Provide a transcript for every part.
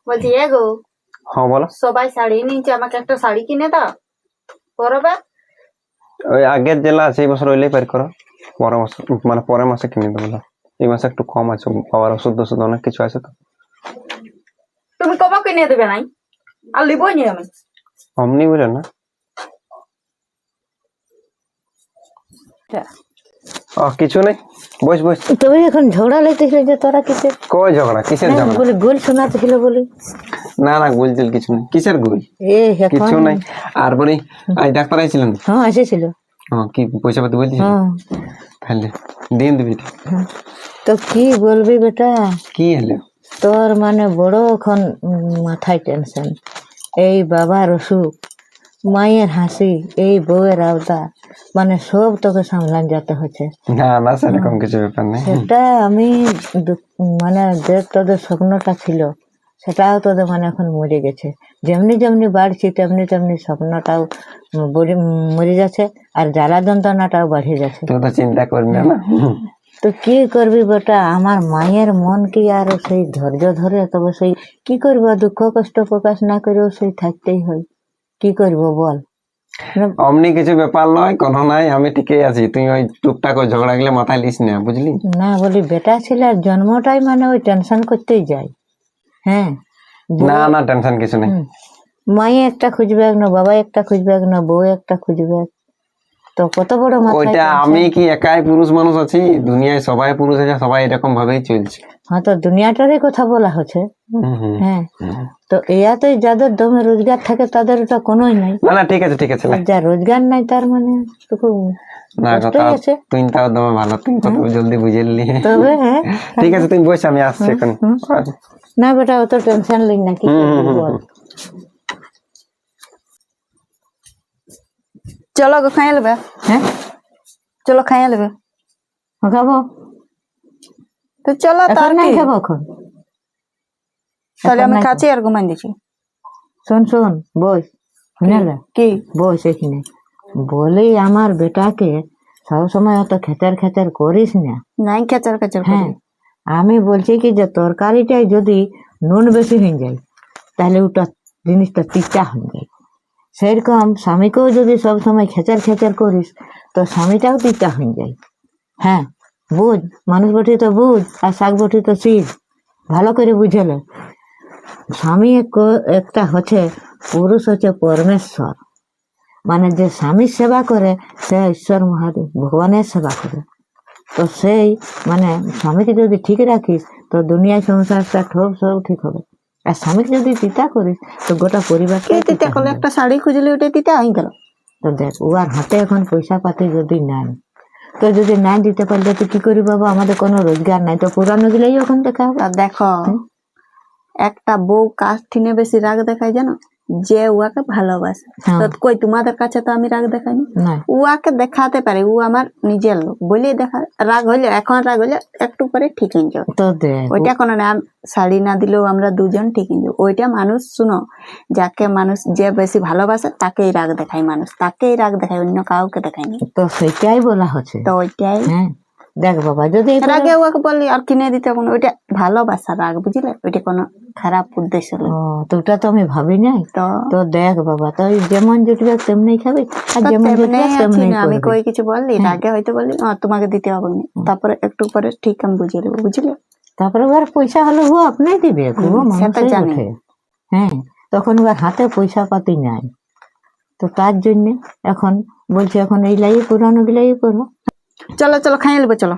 বলছি এ গো, হ্যাঁ বলো। সবাই শাড়ি নিচ্ছে, আমাকে একটা শাড়ি কিনে দাও। পরবে ওই আগের জেলা আছে এই বছর ওইলেই পার করো, পরের মাসে মানে পরের মাসে কিনে দেবো না। এই মাসে একটু কম আছে, বাবার ওষুধ ওষুধ অনেক কিছু আছে তো। তুমি কবে কিনে দেবে নাই? আর লিবই নি আমি। অমনি বুঝলেন না। কিছু নেই, বস বস। তবে এখন ঝগড়া লাগতেছিল যে তোরা কিসের কই ঝগড়া, কিসের ঝগড়া? বলে গোল শোনাতেছিল বলে। না না, গুল টুল কিছু নেই, কিসের গুল? কিছু নাই। আর বলি আজ ডাক্তার আইছিলেন? হ্যাঁ এসেছিল। কি পয়সা পাতি বলছিস? তাহলে দিন দিবি তো কি বলবি বেটা, কি হলো তোর মানে বড় এখন মাথায় টেনশন। এই বাবার অসুখ, মায়ের হাসি, এই বউয়ের আওতা, মানে সব তোকে সামলান যেতে হচ্ছে। না না, সেরকম কিছু ব্যাপার নেই। সেটা আমি মানে যে তোদের স্বপ্নটা ছিল সেটাও তোদের মানে এখন মরে গেছে। যেমনি যেমনি বাড়ছি তেমনি তেমনি স্বপ্নটাও মরে যাচ্ছে, আর জ্বালা যন্ত্রণাটাও বাড়িয়ে যাচ্ছে। তুই তো চিন্তা করবি না। তো কি করবি বেটা, আমার মায়ের মন কি আর সেই ধৈর্য ধরে, তবে সেই কি করবো, দুঃখ কষ্ট প্রকাশ না করেও সেই থাকতেই হয়। কি করবো বল? অমনি কিছু ব্যাপার নয়, কোনো নাই, আমি ঠিকই আছি। তুই ওই টুকটাক ওই ঝগড়া গেলে মাথায় লিস না, বুঝলি? না বলি বেটা ছেলের জন্মটাই মানে ওই টেনশন করতেই যায়। হ্যাঁ না না, টেনশন কিছু নেই। মায়ে একটা খুঁজবে না, বাবা একটা খুঁজবে না, বউ একটা খুঁজবে, তো কত বড় মাথায় ওইটা tension। আমি কি একাই পুরুষ মানুষ আছি? দুনিয়ায় সবাই পুরুষ আছে, সবাই এরকম ভাবেই চলছে। হ্যাঁ তো দুনিয়াটারই কথা বলা হচ্ছে। হ্যাঁ তো ইয়াতে যাদের দমে রোজগার থাকে তাদের ওটা কোনোই নাই। না না, ঠিক আছে ঠিক আছে। যা রোজগার নাই তার মানে খুব না কষ্টই আছে। তুই তাও দমে ভালো, তুই কত জলদি বুঝে নিলি। তবে হ্যাঁ ঠিক আছে, তুই বস, আমি আসছি এখন। না বেটা অত টেনশন লিখ না, কি বল। চলো গো খাইয়ে নেবে। হ্যাঁ চলো খাইয়ে নেবে। খাবো তো চলো, এখন তার নাই কি? খাবো এখন। তাহলে আমি কাছে আর ঘুমাই দিচ্ছি। শোন শোন বস, শুনে কি বস এখানে। বলি আমার বেটাকে সবসময় অত খেচার খেচার করিস না। নাই খেচার খেচার হ্যাঁ আমি বলছি কি যে তরকারিটাই যদি নুন বেশি হয়ে যায় তাহলে ওটা জিনিসটা তিতা হয়ে যায়। সেরকম স্বামীকেও যদি সবসময় খেচার খেচার করিস তো স্বামীটাও তিতা হয়ে যায়। হ্যাঁ বুঝ, মানুষ বটি তো বুঝ, আর শাক বটি তো শিখ, ভালো করে বুঝেলে। স্বামী একটা হচ্ছে পুরুষ, হচ্ছে পরমেশ্বর, মানে যে স্বামীর সেবা করে সে ঈশ্বর মহাদেব ভগবানের সেবা করে। তো সেই মানে স্বামীকে যদি ঠিক রাখিস তো দুনিয়ায় সংসারটা সব ঠিক হবে। আর স্বামীকে যদি তিতা করিস তো গোটা পরিবারটা তিতা করলে একটা শাড়ি খুঁজলে ওটা তিতা হয়ে গেল। তো দেখ ও আর হাতে এখন পয়সা পাতি যদি নাই, তো যদি নাই দিতে পারলে তো কি করি বাবা, আমাদের কোনো রোজগার নাই, তো পুরানো গেলেই ওখান দেখা হবে। আর দেখো, একটা বউ কাজ ঠিনে বেশি রাগ দেখায় জানো, যে উহাকে ভালোবাসে। তো কই তোমাদের কাছে তো আমি রাগ দেখাইনি। উহাকে দেখাতে পারে ও আমার নিজের লোক বলে দেখা, রাগ হইলে এখন রাগ হইলে একটু পরে ঠিক হয়ে যাবে। তো দেখ ওইটা কোনো না, শাড়ি না দিলেও আমরা দুজন ঠিক হয়ে যাবো। ওইটা মানুষ শুনো, যাকে মানুষ যে বেশি ভালোবাসে তাকেই রাগ দেখায়, মানুষ তাকেই রাগ দেখায়, অন্য কাউকে দেখায়নি। তো সেটাই বলা হচ্ছে। তো ওইটাই দেখ বাবা, যদি রাগে ওকে বললি আর কিনে দিতে কোনো, ওইটা ভালোবাসা রাগ, বুঝলে? ওইটা কোনো খারাপ উদ্দেশ্য নেই। তো ওটা তো আমি ভাবি নাই। তো দেখ বাবা, তো যেমন জুটবে তেমনি খাবি, আর যেমন জুটবে তেমনি আমি কই কিছু বললি, রাগে হয়তো বললি তোমাকে দিতে হবে না, তারপরে একটু পরে ঠিক আমি বুঝিয়ে দেবো, বুঝলে? তারপরে ওর পয়সা হলে ও আপনি দিবে, হ্যাঁ তখন ওর হাতে পয়সা পাতি নাই, তো তার জন্য এখন বলছি এখন এই লাই পুরানো গিলাই করো। চলো চলো খাইয়ে নেবো, চলো।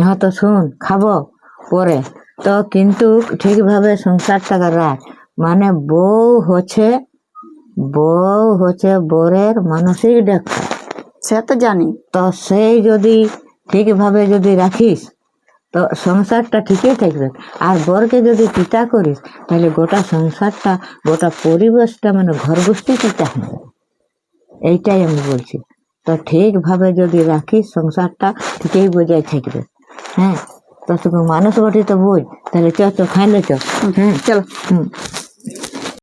হ্যাঁ তো শোন, খাবো পরে তো, কিন্তু ঠিকভাবে সংসারটা রাখ। মানে বউ হচ্ছে বরের মানসিক ডাক্তার, সে তো জানি। তো সেই যদি ঠিকভাবে যদি রাখিস তো সংসারটা ঠিকই থাকবে। আর বরকে যদি পিতা করিস তাহলে গোটা সংসারটা, গোটা পরিবেশটা মানে ঘর গোষ্ঠী পিতা হয়ে যাবে। এইটাই আমি বলছি। তো ঠিকভাবে যদি রাখিস সংসারটা ঠিকই বজায় থাকবে। হ্যাঁ তো তুমি মানুষ বটি তো বুঝ, তাহলে চ খাইলে চ। চলো।